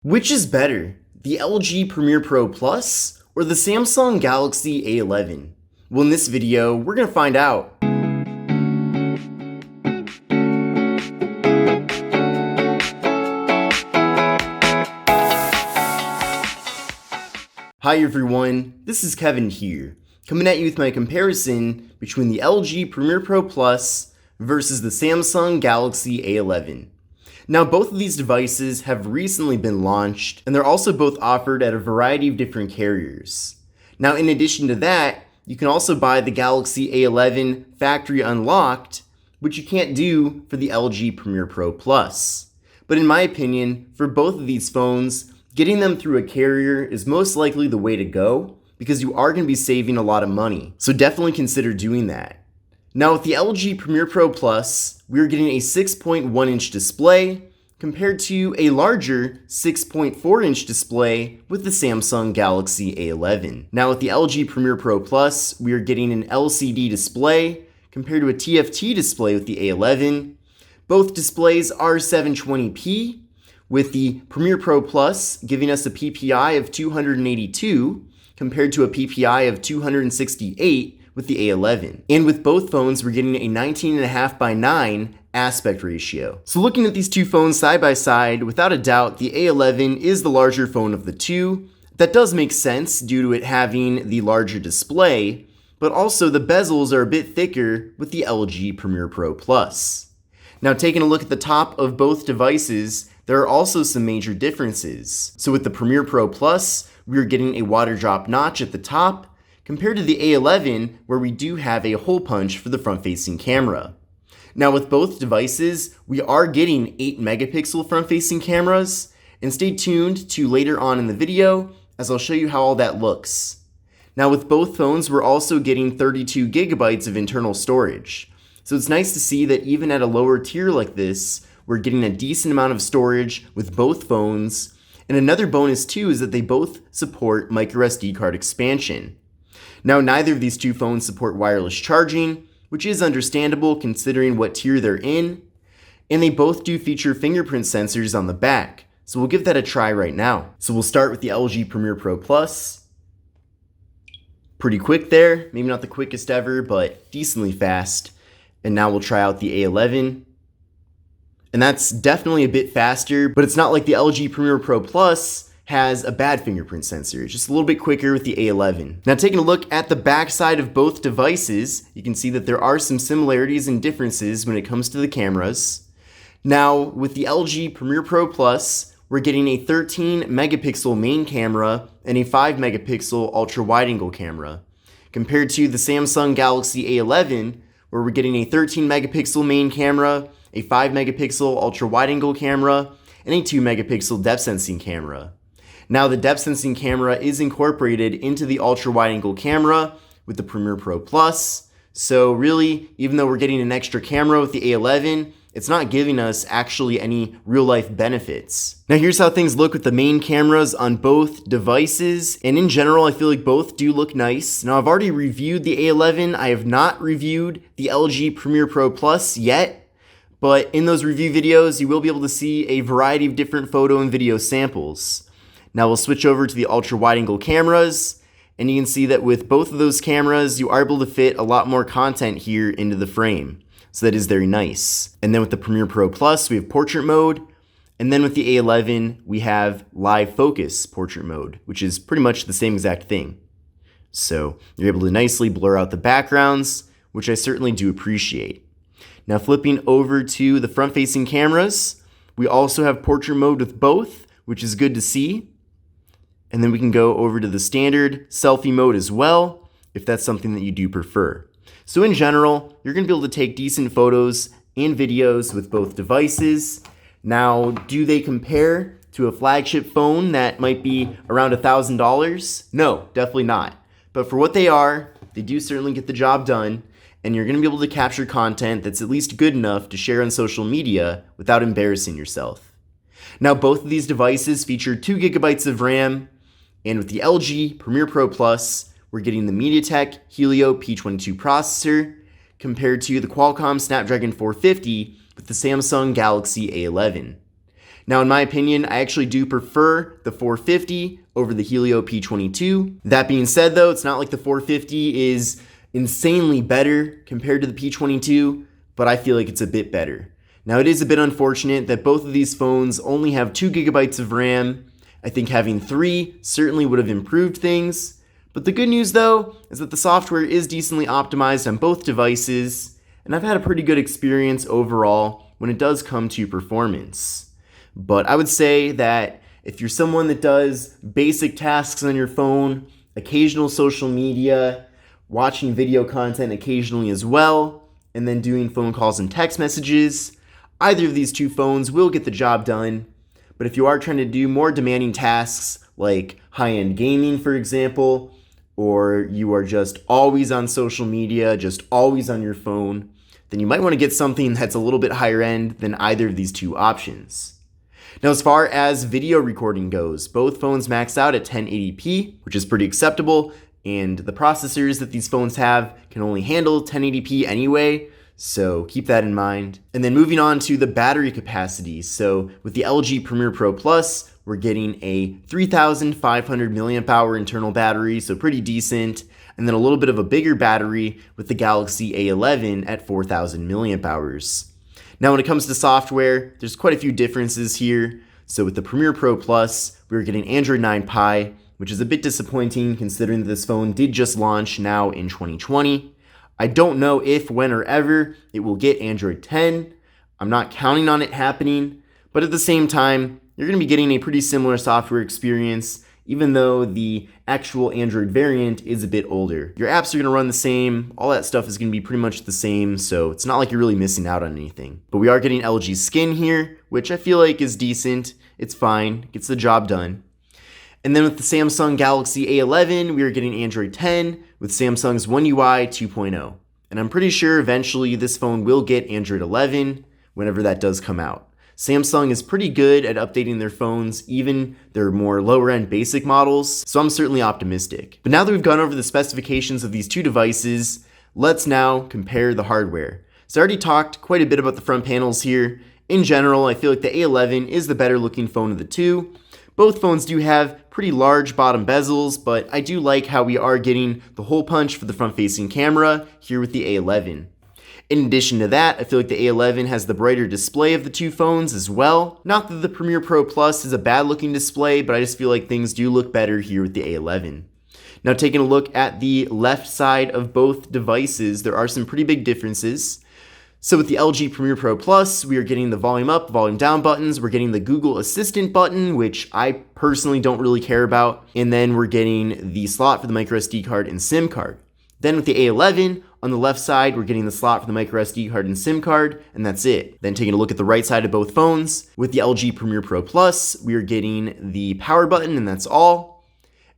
Which is better, the LG Premiere Pro Plus or the Samsung Galaxy A11? Well, in this video, we're going to find out. Hi everyone, this is Kevin here, coming at you with my comparison between the LG Premiere Pro Plus versus the Samsung Galaxy A11. Now, both of these devices have recently been launched, and they're also both offered at a variety of different carriers. Now, in addition to that, you can also buy the Galaxy A11 factory unlocked, which you can't do for the LG Premiere Pro Plus. But in my opinion, for both of these phones, getting them through a carrier is most likely the way to go, because you are going to be saving a lot of money. So definitely consider doing that. Now with the LG Premiere Pro Plus, we're getting a 6.1-inch display compared to a larger 6.4-inch display with the Samsung Galaxy A11. Now with the LG Premiere Pro Plus, we are getting an LCD display compared to a TFT display with the A11. Both displays are 720p, with the Premiere Pro Plus giving us a PPI of 282 compared to a PPI of 268 with the A11. And with both phones, we're getting a 19.5:9 aspect ratio. So looking at these two phones side by side, without a doubt, the A11 is the larger phone of the two. That does make sense due to it having the larger display, but also the bezels are a bit thicker with the LG Premiere Pro Plus. Now taking a look at the top of both devices, there are also some major differences. So with the Premiere Pro Plus, we're getting a water drop notch at the top, compared to the A11, where we do have a hole punch for the front-facing camera. Now with both devices, we are getting 8-megapixel front-facing cameras, and stay tuned to later on in the video as I'll show you how all that looks. Now with both phones, we're also getting 32 gigabytes of internal storage. So it's nice to see that even at a lower tier like this, we're getting a decent amount of storage with both phones. And another bonus too is that they both support microSD card expansion. Now, neither of these two phones support wireless charging, which is understandable considering what tier they're in, and they both do feature fingerprint sensors on the back, so we'll give that a try right now. So we'll start with the LG Premiere Pro Plus. Pretty quick there, maybe not the quickest ever, but decently fast. And now we'll try out the A11. And that's definitely a bit faster, but it's not like the LG Premiere Pro Plus has a bad fingerprint sensor. It's just a little bit quicker with the A11. Now taking a look at the backside of both devices, you can see that there are some similarities and differences when it comes to the cameras. Now with the LG Premiere Pro Plus, we're getting a 13-megapixel main camera and a 5-megapixel ultra-wide-angle camera, compared to the Samsung Galaxy A11, where we're getting a 13-megapixel main camera, a 5-megapixel ultra-wide-angle camera, and a 2-megapixel depth sensing camera. Now the depth sensing camera is incorporated into the ultra wide angle camera with the Premiere Pro Plus. So really, even though we're getting an extra camera with the A11, it's not giving us actually any real life benefits. Now here's how things look with the main cameras on both devices. And in general, I feel like both do look nice. Now I've already reviewed the A11. I have not reviewed the LG Premiere Pro Plus yet. But in those review videos, you will be able to see a variety of different photo and video samples. Now we'll switch over to the ultra wide angle cameras, and you can see that with both of those cameras, you are able to fit a lot more content here into the frame. So that is very nice. And then with the Premiere Pro Plus, we have portrait mode. And then with the A11, we have live focus portrait mode, which is pretty much the same exact thing. So you're able to nicely blur out the backgrounds, which I certainly do appreciate. Now flipping over to the front-facing cameras, we also have portrait mode with both, which is good to see. And then we can go over to the standard selfie mode as well, if that's something that you do prefer. So in general, you're going to be able to take decent photos and videos with both devices. Now, do they compare to a flagship phone that might be around $1,000? No, definitely not. But for what they are, they do certainly get the job done, and you're going to be able to capture content that's at least good enough to share on social media without embarrassing yourself. Now, both of these devices feature 2 gigabytes of RAM, and with the LG Premiere Pro Plus, we're getting the MediaTek Helio P22 processor compared to the Qualcomm Snapdragon 450 with the Samsung Galaxy A11. Now, in my opinion, I actually do prefer the 450 over the Helio P22. That being said, though, it's not like the 450 is insanely better compared to the P22, but I feel like it's a bit better. Now, it is a bit unfortunate that both of these phones only have 2 gigabytes of RAM. I think having 3 certainly would have improved things. But the good news, though, is that the software is decently optimized on both devices, and I've had a pretty good experience overall when it does come to performance. But I would say that if you're someone that does basic tasks on your phone, occasional social media, watching video content occasionally as well, and then doing phone calls and text messages, either of these two phones will get the job done. But if you are trying to do more demanding tasks like high-end gaming, for example, or you are just always on social media, just always on your phone, then you might want to get something that's a little bit higher end than either of these two options. Now, as far as video recording goes, both phones max out at 1080p, which is pretty acceptable, and the processors that these phones have can only handle 1080p anyway, so keep that in mind. And then moving on to the battery capacity. So with the LG Premier Pro Plus, we're getting a 3,500 milliamp hour internal battery, so pretty decent. And then a little bit of a bigger battery with the Galaxy A11 at 4,000 milliamp hours. Now, when it comes to software, there's quite a few differences here. So with the Premier Pro Plus, we're getting Android 9 Pie, which is a bit disappointing considering that this phone did just launch now in 2020. I don't know if, when, or ever it will get Android 10. I'm not counting on it happening, but at the same time, you're going to be getting a pretty similar software experience, even though the actual Android variant is a bit older. Your apps are going to run the same, all that stuff is going to be pretty much the same, so it's not like you're really missing out on anything. But we are getting LG Skin here, which I feel like is decent. It's fine, gets the job done. And then with the Samsung Galaxy A11, we are getting Android 10 with Samsung's One UI 2.0. And I'm pretty sure eventually this phone will get Android 11 whenever that does come out. Samsung is pretty good at updating their phones, even their more lower-end basic models, so I'm certainly optimistic. But now that we've gone over the specifications of these two devices, let's now compare the hardware. So I already talked quite a bit about the front panels here. In general, I feel like the A11 is the better looking phone of the two. Both phones do have pretty large bottom bezels, but I do like how we are getting the hole punch for the front-facing camera here with the A11. In addition to that, I feel like the A11 has the brighter display of the two phones as well. Not that the Premier Pro Plus is a bad looking display, but I just feel like things do look better here with the A11. Now, taking a look at the left side of both devices, there are some pretty big differences. So with the LG Premier Pro Plus, we are getting the volume up, volume down buttons. We're getting the Google Assistant button, which I personally don't really care about. And then we're getting the slot for the microSD card and SIM card. Then with the A11, on the left side, we're getting the slot for the microSD card and SIM card, and that's it. Then taking a look at the right side of both phones, with the LG Premier Pro Plus, we are getting the power button, and that's all.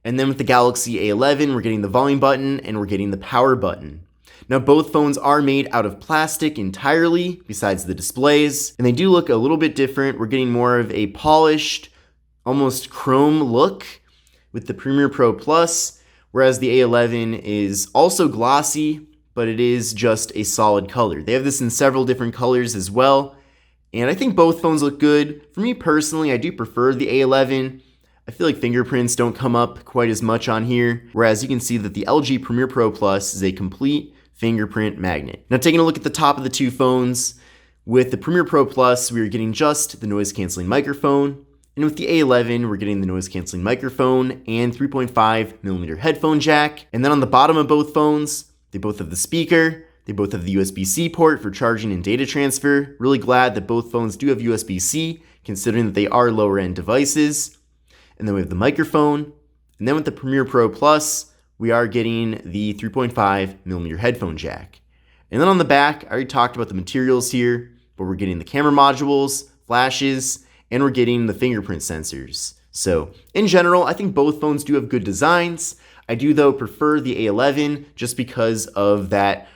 And then with the Galaxy A11, we're getting the volume button, and we're getting the power button. Now, both phones are made out of plastic entirely, besides the displays, and they do look a little bit different. We're getting more of a polished, almost chrome look with the Premier Pro Plus, whereas the A11 is also glossy, but it is just a solid color. They have this in several different colors as well, and I think both phones look good. For me personally, I do prefer the A11. I feel like fingerprints don't come up quite as much on here, whereas you can see that the LG Premier Pro Plus is a complete fingerprint magnet. Now, taking a look at the top of the two phones, with the Premier Pro Plus, we are getting just the noise-canceling microphone, and with the A11, we're getting the noise-canceling microphone and 3.5mm headphone jack. And then on the bottom of both phones, they both have the speaker, they both have the USB-C port for charging and data transfer. Really glad that both phones do have USB-C, considering that they are lower-end devices. And then we have the microphone, and then with the Premier Pro Plus, we are getting the 3.5mm headphone jack. And then on the back, I already talked about the materials here, but we're getting the camera modules, flashes, and we're getting the fingerprint sensors. So in general, I think both phones do have good designs. I do, though, prefer the A11 just because of that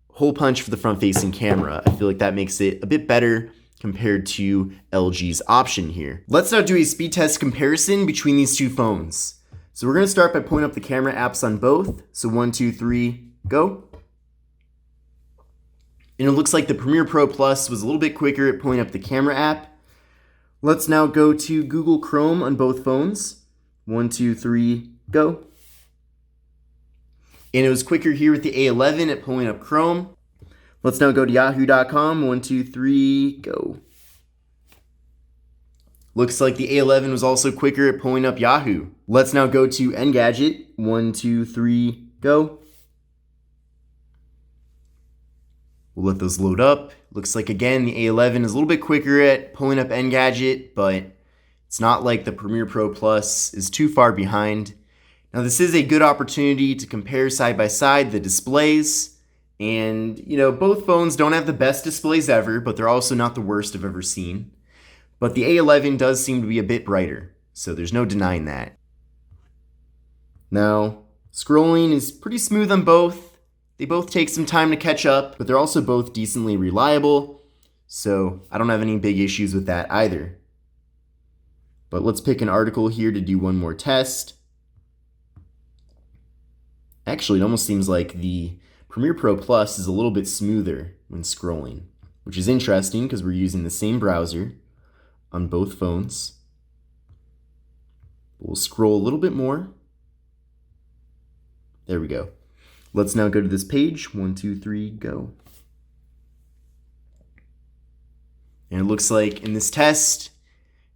hole punch for the front-facing camera. I feel like that makes it a bit better compared to LG's option here. Let's now do a speed test comparison between these two phones. So we're going to start by pulling up the camera apps on both. So 1, 2, 3, go. And it looks like the Premier Pro Plus was a little bit quicker at pulling up the camera app, Let's now go to Google Chrome on both phones. 1, 2, 3, go. And it was quicker here with the A11 at pulling up Chrome. Let's now go to yahoo.com. 1, 2, 3, go. Looks like the A11 was also quicker at pulling up Yahoo. Let's now go to Engadget. 1, 2, 3, go. We'll let those load up. Looks like, again, the A11 is a little bit quicker at pulling up Engadget, but it's not like the Premiere Pro Plus is too far behind. Now, this is a good opportunity to compare side by side the displays. And, both phones don't have the best displays ever, but they're also not the worst I've ever seen. But the A11 does seem to be a bit brighter, so there's no denying that. Now, scrolling is pretty smooth on both. They both take some time to catch up, but they're also both decently reliable, so I don't have any big issues with that either. But let's pick an article here to do one more test. Actually, it almost seems like the Premiere Pro Plus is a little bit smoother when scrolling, which is interesting because we're using the same browser on both phones. We'll scroll a little bit more. There we go. Let's now go to this page. 1, 2, 3, go. And it looks like in this test,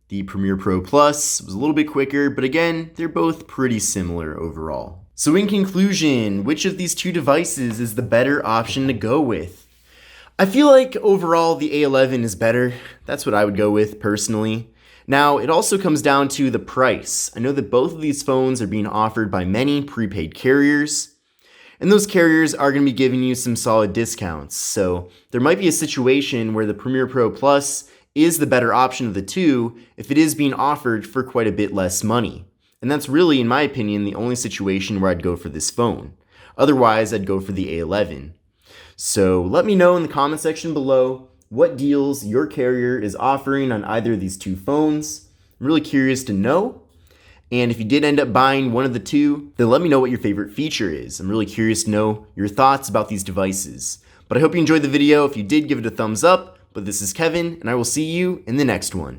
the Premiere Pro Plus was a little bit quicker, but again, they're both pretty similar overall. So in conclusion, which of these two devices is the better option to go with? I feel like overall the A11 is better. That's what I would go with personally. Now, it also comes down to the price. I know that both of these phones are being offered by many prepaid carriers, and those carriers are going to be giving you some solid discounts. So there might be a situation where the Premiere Pro Plus is the better option of the two if it is being offered for quite a bit less money. And that's really, in my opinion, the only situation where I'd go for this phone. Otherwise, I'd go for the A11. So let me know in the comment section below what deals your carrier is offering on either of these two phones. I'm really curious to know. And if you did end up buying one of the two, then let me know what your favorite feature is. I'm really curious to know your thoughts about these devices. But I hope you enjoyed the video. If you did, give it a thumbs up. But this is Kevin, and I will see you in the next one.